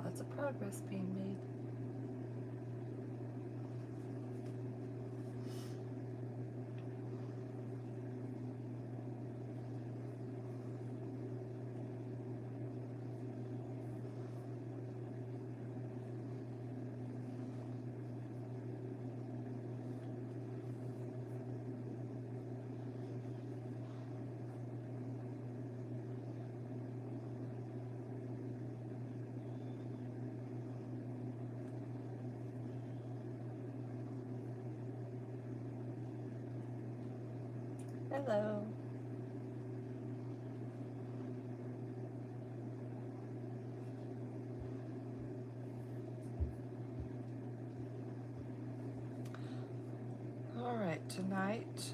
Lots of progress being made. Hello. All right, tonight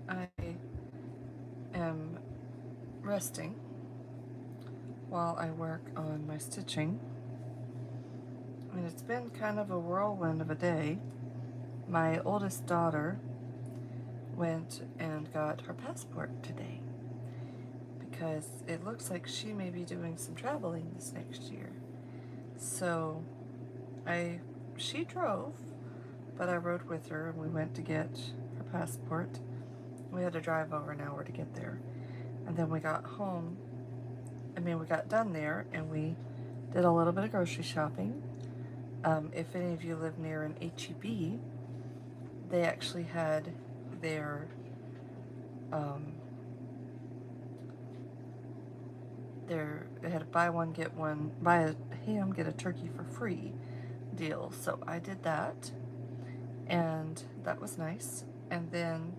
I am resting while I work on my stitching. And it's been kind of a whirlwind of a day. My oldest daughter went and got her passport today because it looks like she may be doing some traveling this next year. So she drove, but I rode with her and we went to get her passport. We had to drive over an hour to get there. And then we got home, we got done there and we did a little bit of grocery shopping. If any of you live near an HEB, they actually had their they had a buy one get one, buy a ham get a turkey for free deal. So I did that, and that was nice. And then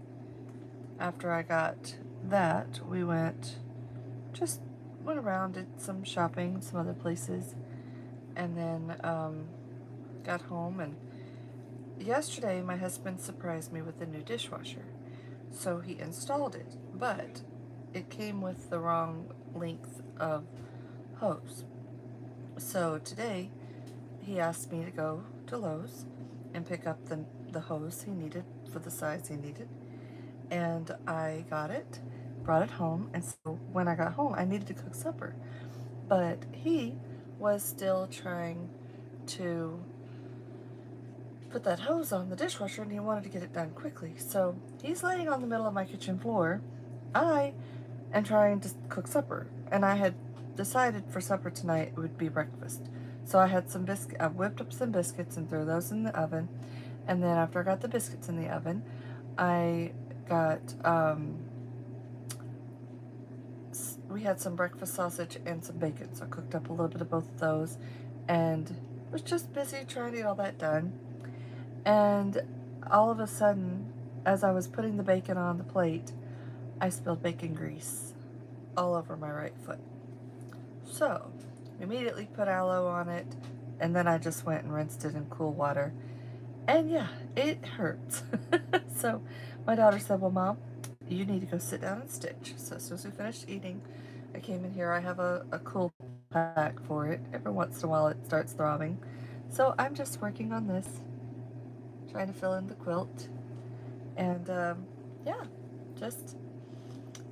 after I got that, we just went around, did some shopping, some other places, and then got home. And yesterday my husband surprised me with a new dishwasher. So he installed it, but it came with the wrong length of hose. So today he asked me to go to Lowe's and pick up the hose he needed for the size he needed. And I got it, brought it home, and so when I got home I needed to cook supper. But he was still trying to put that hose on the dishwasher and he wanted to get it done quickly. So he's laying on the middle of my kitchen floor. I am trying to cook supper, and I had decided for supper tonight it would be breakfast. So I had some biscuit. I whipped up some biscuits and threw those in the oven. And then after I got the biscuits in the oven, I got we had some breakfast sausage and some bacon. So I cooked up a little bit of both of those, and was just busy trying to get all that done. And all of a sudden, as I was putting the bacon on the plate, I spilled bacon grease all over my right foot. So, immediately put aloe on it, and then I just went and rinsed it in cool water. And yeah, it hurts. So, my daughter said, well, Mom, you need to go sit down and stitch. So, as soon as we finished eating, I came in here. I have a cool pack for it. Every once in a while, it starts throbbing. So, I'm just working on this, trying to fill in the quilt. And yeah, just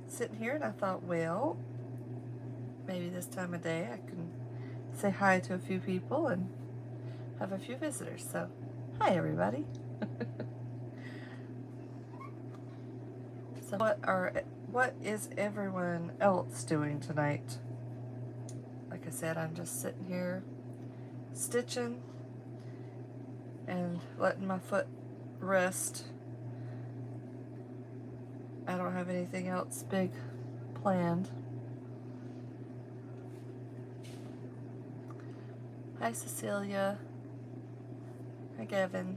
sitting here, and I thought, well, maybe this time of day I can say hi to a few people and have a few visitors. So, hi everybody. So what is everyone else doing tonight? Like I said, I'm just sitting here stitching and letting my foot rest. I don't have anything else big planned. Hi Cecilia. Hi Gavin.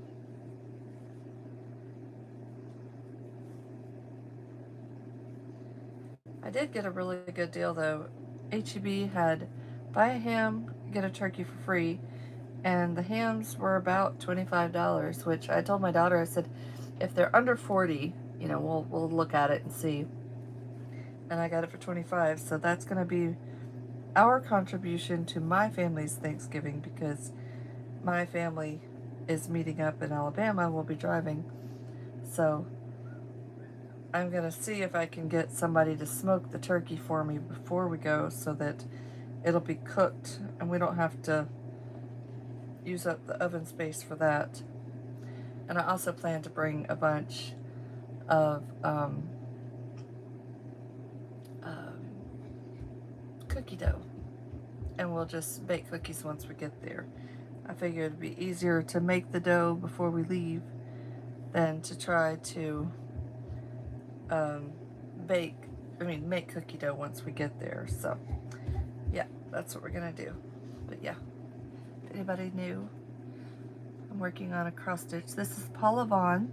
I did get a really good deal though. HEB had buy a ham, get a turkey for free, and the hams were about $25, which I told my daughter, I said, if they're under 40, we'll look at it and see. And I got it for 25, so that's going to be our contribution to my family's Thanksgiving, because my family is meeting up in Alabama. We'll be driving. So I'm going to see if I can get somebody to smoke the turkey for me before we go, so that it'll be cooked and we don't have to use up the oven space for that. And I also plan to bring a bunch of cookie dough, and we'll just bake cookies once we get there. I figured it'd be easier to make the dough before we leave than to try to um, make cookie dough once we get there. So yeah, that's what we're gonna do. But yeah, if anybody new, I'm working on a cross stitch. This is Paula Vaughn,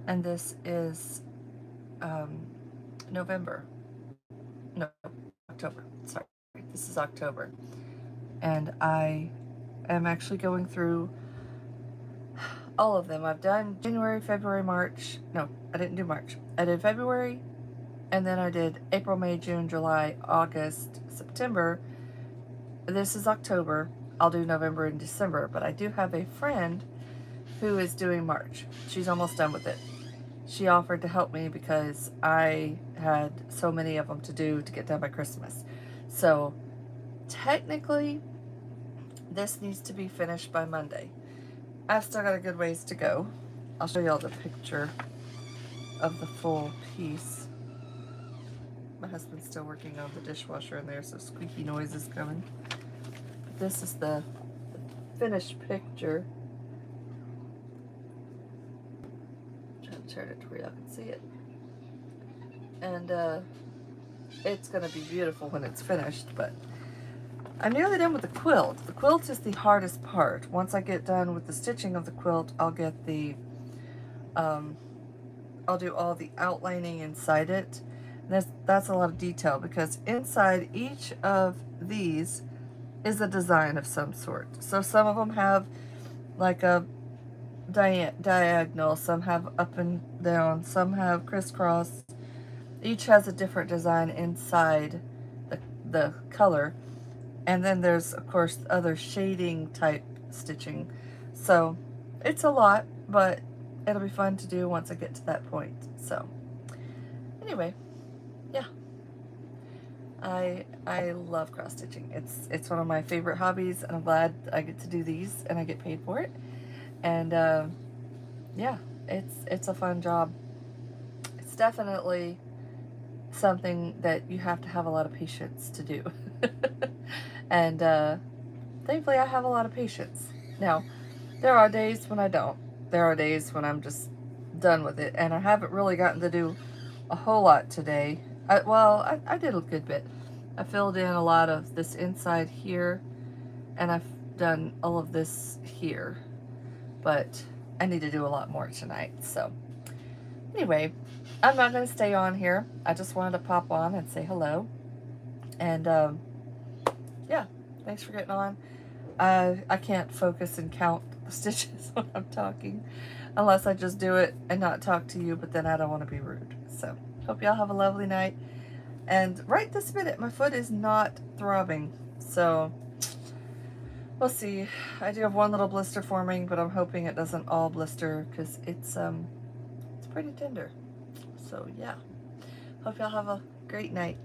and this is November. No, October. Sorry, this is October. And I am actually going through all of them. I've done January, February, March. No, I didn't do March. I did February, and then I did April, May, June, July, August, September. This is October. I'll do November and December, but I do have a friend who is doing March. She's almost done with it. She offered to help me because I had so many of them to do to get done by Christmas. So technically, this needs to be finished by Monday. I've still got a good ways to go. I'll show you all the picture of the full piece. My husband's still working on the dishwasher in there, so squeaky noise is coming. But this is the finished picture. I'm trying to turn it to where y'all can see it. And it's going to be beautiful when it's finished, but I'm nearly done with the quilt. The quilt is the hardest part. Once I get done with the stitching of the quilt, I'll get the, I'll do all the outlining inside it. And that's a lot of detail because inside each of these is a design of some sort. So some of them have like a diagonal, some have up and down, some have crisscross. Each has a different design inside the color. And then there's, of course, other shading type stitching. So it's a lot, but it'll be fun to do once I get to that point. So anyway, yeah. I love cross stitching. It's one of my favorite hobbies, and I'm glad I get to do these and I get paid for it. And yeah, it's a fun job. It's definitely something that you have to have a lot of patience to do. And thankfully I have a lot of patience. Now, there are days when I don't. There are days when I'm just done with it, and I haven't really gotten to do a whole lot today. I did a good bit. I filled in a lot of this inside here, and I've done all of this here, but I need to do a lot more tonight. So anyway, I'm not going to stay on here. I just wanted to pop on and say hello. And yeah, thanks for getting on. I can't focus and count the stitches when I'm talking, unless I just do it and not talk to you, but then I don't want to be rude. So hope y'all have a lovely night. And right this minute, my foot is not throbbing, so we'll see. I do have one little blister forming, but I'm hoping it doesn't all blister because it's pretty tender. So yeah, hope y'all have a great night.